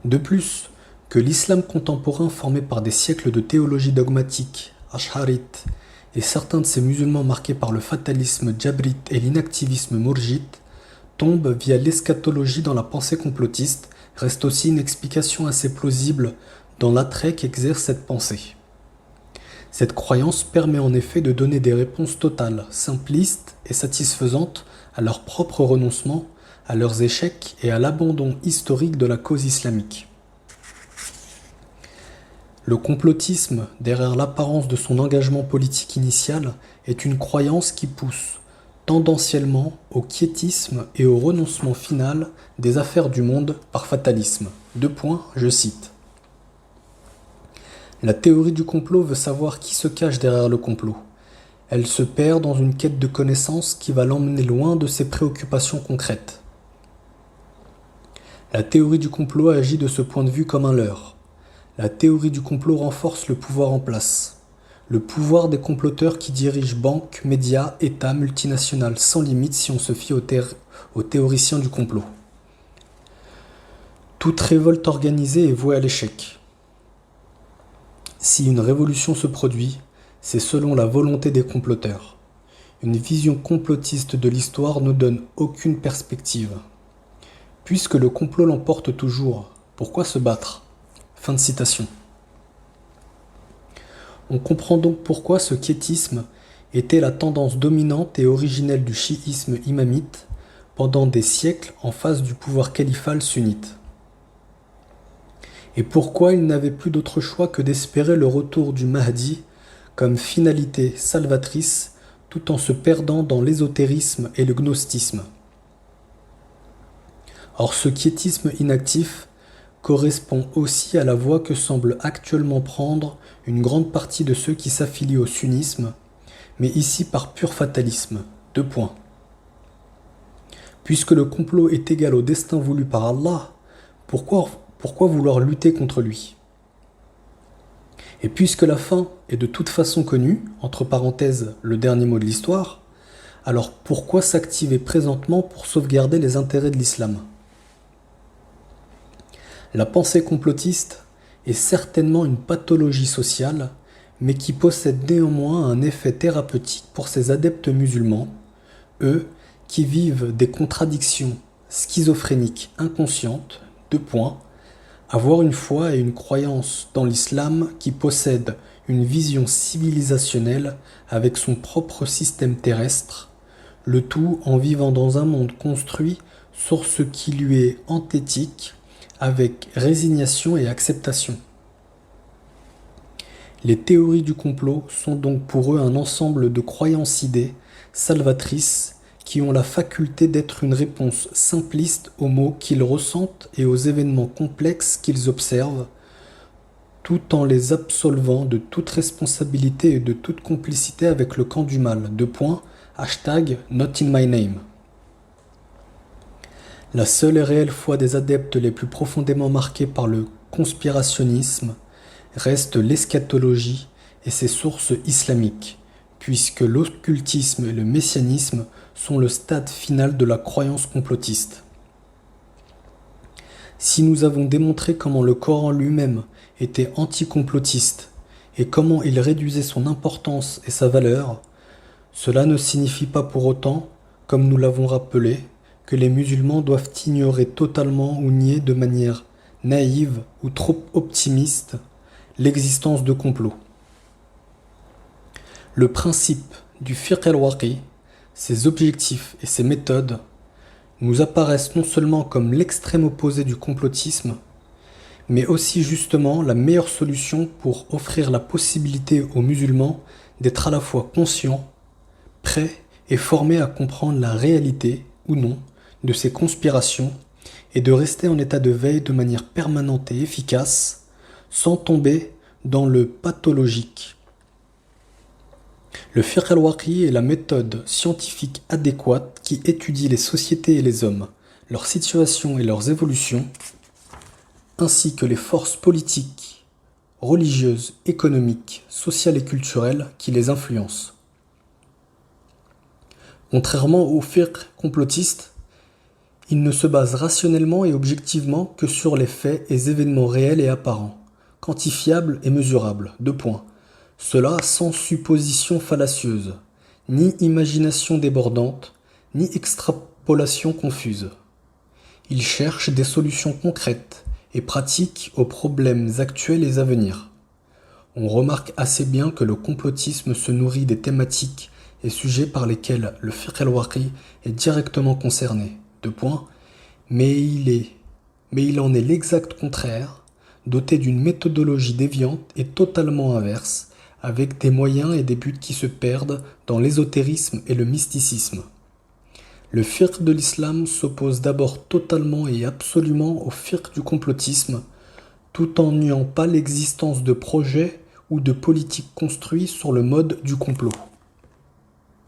De plus, que l'islam contemporain formé par des siècles de théologie dogmatique, ash'arite, et certains de ces musulmans marqués par le fatalisme djabrite et l'inactivisme mourjite, tombe via l'eschatologie dans la pensée complotiste, reste aussi une explication assez plausible dans l'attrait qu'exerce cette pensée. Cette croyance permet en effet de donner des réponses totales, simplistes et satisfaisantes à leur propre renoncement, à leurs échecs et à l'abandon historique de la cause islamique. Le complotisme, derrière l'apparence de son engagement politique initial, est une croyance qui pousse tendanciellement au quiétisme et au renoncement final des affaires du monde par fatalisme. Je cite. La théorie du complot veut savoir qui se cache derrière le complot. Elle se perd dans une quête de connaissances qui va l'emmener loin de ses préoccupations concrètes. La théorie du complot agit de ce point de vue comme un leurre. La théorie du complot renforce le pouvoir en place. Le pouvoir des comploteurs qui dirigent banques, médias, États, multinationales, sans limite si on se fie aux théoriciens du complot. Toute révolte organisée est vouée à l'échec. Si une révolution se produit, c'est selon la volonté des comploteurs. Une vision complotiste de l'histoire ne donne aucune perspective. Puisque le complot l'emporte toujours, pourquoi se battre ? Fin de citation. On comprend donc pourquoi ce quiétisme était la tendance dominante et originelle du chiisme imamite pendant des siècles en face du pouvoir califal sunnite. Et pourquoi il n'avait plus d'autre choix que d'espérer le retour du Mahdi comme finalité salvatrice tout en se perdant dans l'ésotérisme et le gnostisme. Or ce quiétisme inactif correspond aussi à la voie que semble actuellement prendre une grande partie de ceux qui s'affilient au sunnisme, mais ici par pur fatalisme. Puisque le complot est égal au destin voulu par Allah, pourquoi vouloir lutter contre lui ? Et puisque la fin est de toute façon connue, entre parenthèses le dernier mot de l'histoire, alors pourquoi s'activer présentement pour sauvegarder les intérêts de l'islam ? La pensée complotiste est certainement une pathologie sociale, mais qui possède néanmoins un effet thérapeutique pour ses adeptes musulmans, eux qui vivent des contradictions schizophréniques inconscientes, avoir une foi et une croyance dans l'islam qui possède une vision civilisationnelle avec son propre système terrestre, le tout en vivant dans un monde construit sur ce qui lui est anthétique, avec résignation et acceptation. Les théories du complot sont donc pour eux un ensemble de croyances-idées salvatrices qui ont la faculté d'être une réponse simpliste aux maux qu'ils ressentent et aux événements complexes qu'ils observent, tout en les absolvant de toute responsabilité et de toute complicité avec le camp du mal. #Not in my name. La seule et réelle foi des adeptes les plus profondément marqués par le conspirationnisme reste l'eschatologie et ses sources islamiques, puisque l'occultisme et le messianisme sont le stade final de la croyance complotiste. Si nous avons démontré comment le Coran lui-même était anticomplotiste et comment il réduisait son importance et sa valeur, cela ne signifie pas pour autant, comme nous l'avons rappelé, que les musulmans doivent ignorer totalement ou nier de manière naïve ou trop optimiste l'existence de complots. Le principe du fiqh al-waqi, ses objectifs et ses méthodes nous apparaissent non seulement comme l'extrême opposé du complotisme, mais aussi justement la meilleure solution pour offrir la possibilité aux musulmans d'être à la fois conscients, prêts et formés à comprendre la réalité, ou non, de ces conspirations et de rester en état de veille de manière permanente et efficace, sans tomber dans le pathologique. Le fiqh al-waqi est la méthode scientifique adéquate qui étudie les sociétés et les hommes, leur situation et leurs évolutions, ainsi que les forces politiques, religieuses, économiques, sociales et culturelles qui les influencent. Contrairement au fiqh complotiste, Il ne se base rationnellement et objectivement que sur les faits et événements réels et apparents, quantifiables et mesurables. Deux points. Cela sans supposition fallacieuse, ni imagination débordante, ni extrapolation confuse. Il cherche des solutions concrètes et pratiques aux problèmes actuels et à venir. On remarque assez bien que le complotisme se nourrit des thématiques et sujets par lesquels le fiqh al-waqi est directement concerné. Deux points. Mais il en est l'exact contraire, doté d'une méthodologie déviante et totalement inverse, avec des moyens et des buts qui se perdent dans l'ésotérisme et le mysticisme. Le fiqh de l'islam s'oppose d'abord totalement et absolument au fiqh du complotisme, tout en niant pas l'existence de projets ou de politiques construits sur le mode du complot.